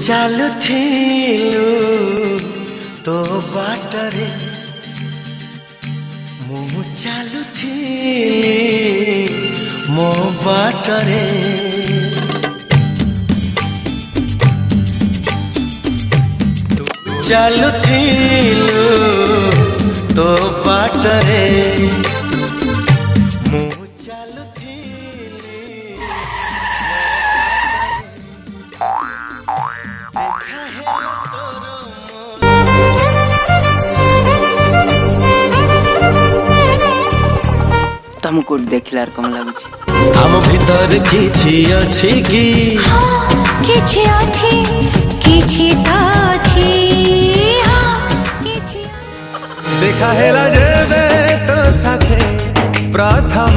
ଚାଲୁଥିଲୁ ତୋ ବାଟରେ ମୁଁ ଚାଲୁଥିଲି ମୋ ବାଟରେ ଚାଲୁଥିଲୁ ତୋ ବାଟରେ ମୁଁ ଚାଲୁଥିଲି ଦେଖା ହେଲା ତୋର तुमको देखलार कम लगुच आम भीतर किछि अछि कि किछि अछि किछि त अछि किछि देखा हेला जेबे तो साथे प्रथम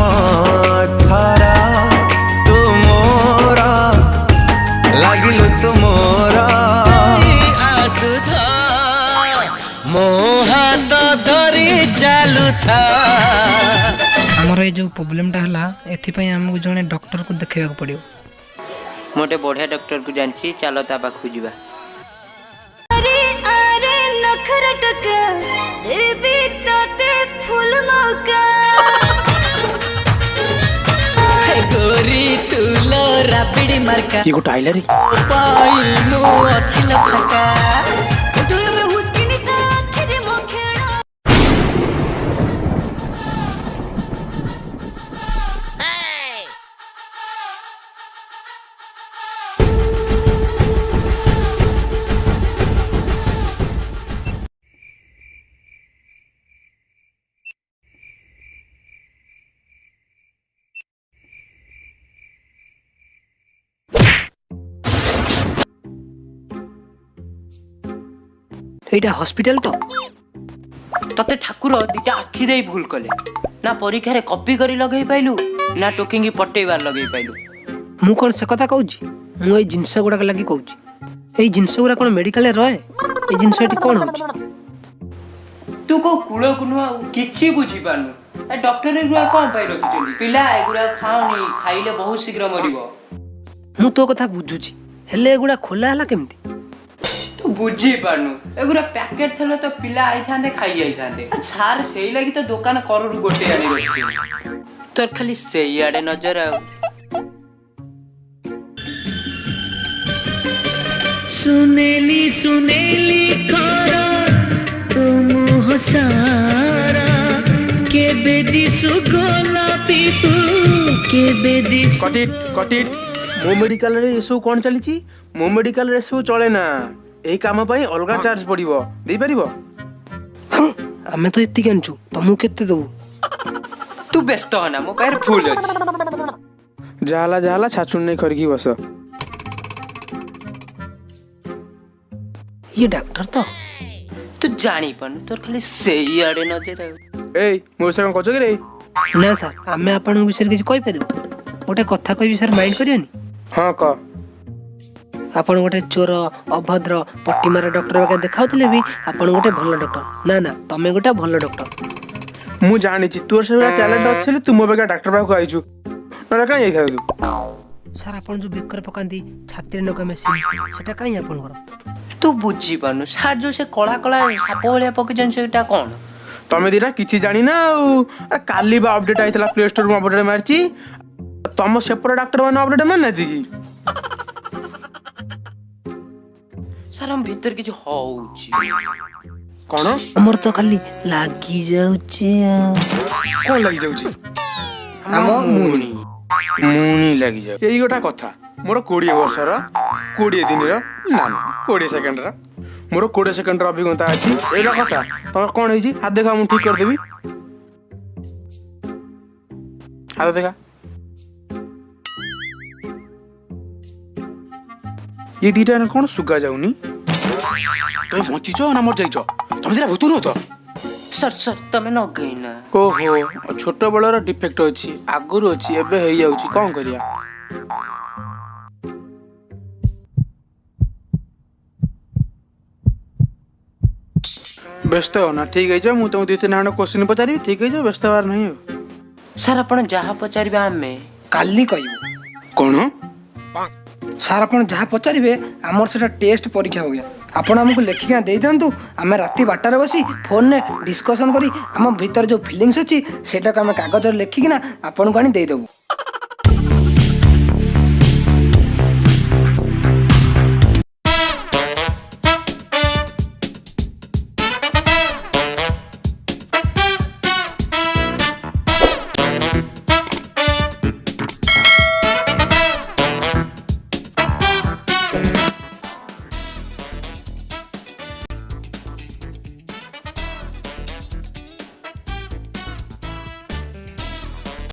थारा तुमोरा लागिलु तुमोरा आसुथा मो हाथ धरी चालू था आमर ये जो प्रोब्लेमटा है एथिपाई आमको जड़े डॉक्टर को देखा पड़ो मोटे बढ़िया डॉक्टर को जानची चलो ता पाखु जीवा अरे अरे नखरा टका देवी तोते फूल मौका गोरी तुलो रापिडी मार्का ये गोटा आइला रे पाइलु अछि न फका दूर में हुस्किनी साथ रे मोखेड़ा एटा हॉस्पिटल तो तते ठाकुर दिटा आखि देई भूल कले ना परीक्षा रे कॉपी करी लगई पाइलु ना टोकिंगी पटेइबार लगई पाइलु मु कोन से कथा कहूची मु ए जिंस गुडा लागि कहूची ए जिंस गुडा कोन मेडिकल रे रहे ए जिंस एटी कोन होची तू को कुलो कुनु किछि बुझी पानु ए डॉक्टर रे गुआ कोन पाइ रखिचली पिला एगुडा खाओनी खाइले बहुत शीघ्र मरिबो मु तो कथा बुझुची हेले एगुडा खोला हला केमती तू बुझी पानु एगुरा पैकेट थलो तो पिला आई थांदे खाई आई थांदे छार सेई लागि तो दुकान कररु गोटे आनी रखी तोर खाली सेई आडे नजर आ सुनेली सुनेली खरा तुम हसारा के बेदी सुगोला पीपू के बेदी कटिट कटिट मो मेडिकल रे ये सब कोन चली छी मो मेडिकल रे सब चले ना एही काम पई अलगा चार्ज पड़िबो देई परिबो हमें तो इत्ती जानचू तमु केते दउ तू व्यस्त होना मो पैर फूल अछि जाला छाछुन नहीं खरकी बस ये डॉक्टर तो तू जानी पानु तोर खाली सेई आडे नजर आ ए मो से कोन कछ रे ना सर हमें आपन विषय किछ कहि परिबो गोटे कथा कहबी सर माइंड करियनी हां क आपण गोटे चोर अभद्र पट्टीमार डॉक्टर बाके देखाउतले भी आपण गोटे भलो डॉक्टर ना ना तमे गोटे भलो डॉक्टर मु जानि छी तोर से टैलेंट अछि तू मो बेगा डॉक्टर बाको आइछु नला काई आइ थाउ सर आपण जो बेकर पकांदी छाती नका मेसिन सेटा काई आपण कर तू बुझी पानु सार जो से कला कला साप भलिया पके जन सेटा कोन तमे दिरा किछि जानि ना काली बा अपडेट आइतला प्ले स्टोर में अपडेट मारची तम सेपर डॉक्टर माने अपडेट माननाती की सर हम भीतर किछ होउची कोन हमर तो खाली लागी जाउची कोन लागि जाउची हम मुनी मुनी लागि जाउ एई गोटा कथा मोर 20 वर्षर 20 दिन रो ना 20 सेकंड रो मोर 20 सेकंड रो अभिज्ञता अछि एला कथा तमर कोन होई छी हाथ देखा मु ठीक कर देबी हाथ देखा ये दीटा न कोन सुगा जाउनी तोय बचिचो ना मर जाइचो तमे जरा भूतु न तो सर सर तमे न गइना ओहो छोट बळर डिफेक्ट अछि आगुरु अछि एबे हेइ जाउची कोन करिया व्यस्त हो ना ठीक है जो मु तुम दे तीन क्वेश्चन पचारि ठीक है जो व्यस्त बार नहीं हो सर आपण जहा पचारिबा हमें काली कहू कौन ସାର୍ ଆପଣ ଯାହା ପଚାରିବେ ଆମର ସେଟା ଟେଷ୍ଟ ପରୀକ୍ଷା ହୁଏ। ଆପଣ ଆମକୁ ଲେଖିକିନା ଦେଇଦିଅନ୍ତୁ, ଆମେ ରାତି 12ଟାରେ ବସି ଫୋନରେ ଡିସ୍କସନ୍ କରି ଆମ ଭିତରେ ଯେଉଁ ଫିଲିଙ୍ଗସ୍ ଅଛି ସେଇଟାକୁ ଆମେ କାଗଜରେ ଲେଖିକିନା ଆପଣଙ୍କୁ ଆଣି ଦେଇଦେବୁ।